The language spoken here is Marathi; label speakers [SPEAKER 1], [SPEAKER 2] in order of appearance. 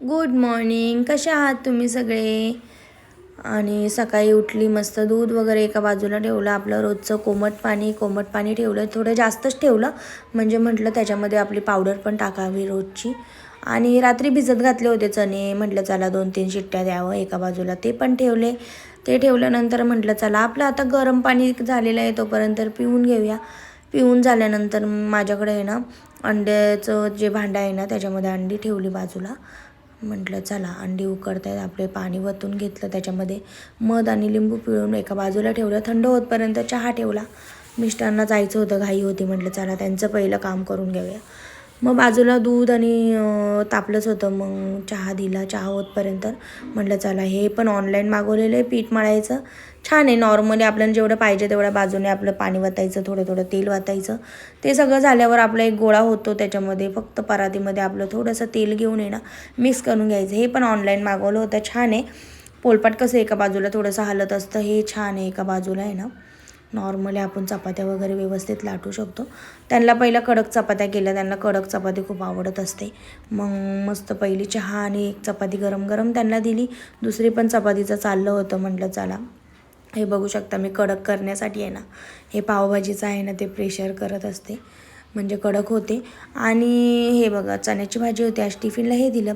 [SPEAKER 1] Good morning. कसे आहात तुम्ही सगळे? आणि सकाळी उठली, मस्त दूध वगैरे एका बाजूला ठेवलं, आपलं रोजचं कोमट पाणी ठेवलं, थोडं जास्तच ठेवलं, म्हणजे म्हटलं त्याच्यामध्ये आपली पावडर पण टाकावी रोजची. आणि रात्री भिजत घातले होते चणे, म्हटलं चला 2-3 शिट्ट्या द्यावं एका बाजूला, ते पण ठेवले. ते ठेवल्यानंतर म्हटलं चला आपलं आता गरम पाणी झालेलं आहे तोपर्यंत पिऊन घेऊया. पिऊन झाल्यानंतर माझ्याकडे आहे ना अंड्याचं जे भांडं आहे ना त्याच्यामध्ये अंडी ठेवली बाजूला. म्हटलं चला अंडी उकडत आहेत, आपले पाणी वतून घेतलं, त्याच्यामध्ये मध आणि लिंबू पिळून एका बाजूला ठेवलं. थंड होतपर्यंत चहा ठेवला. मिस्टरांना जायचं होतं, घाई होती, म्हटलं चला त्यांचं पहिलं काम करून घेऊया. मग बाजूला दूध आणि तापलंच होतं, मग चहा दिला. चहा होतपर्यंत म्हटलं चला हे पण ऑनलाईन मागवलेलं आहे पीठ मळायचं. छान आहे, नॉर्मली आपल्याला जेवढं पाहिजे तेवढ्या बाजूने आपलं पाणी वतायचं, थोडं थोडं तेल वतायचं. ते सगळं झाल्यावर आपला एक गोळा होतो, त्याच्यामध्ये फक्त परातीमध्ये आपलं थोडंसं तेल घेऊन आहे ना मिक्स करून घ्यायचं. हे पण ऑनलाईन मागवलं होतं, छान आहे. पोलपाट कसं एका बाजूला थोडंसं हलत असतं, हे छान आहे. एका बाजूला आहे ना नॉर्मली आपण चपात्या वगैरे व्यवस्थित लाटू शकतो. त्यांना पहिला कडक चपात्या केल्या, त्यांना कडक चपाती खूप आवडत असते. मग मस्त पहिली चहा आणि एक चपाती गरम गरम त्यांना दिली. दुसरी पण चपातीचं चाललं होतं, म्हटलं चला. हे बघू शकता मी कडक करण्यासाठी आहे ना हे पावभाजीचं आहे ना ते प्रेशर करत असते, म्हणजे कडक होते. आणि हे बघा चण्याची भाजी होती, आज टिफिनला हे दिलं.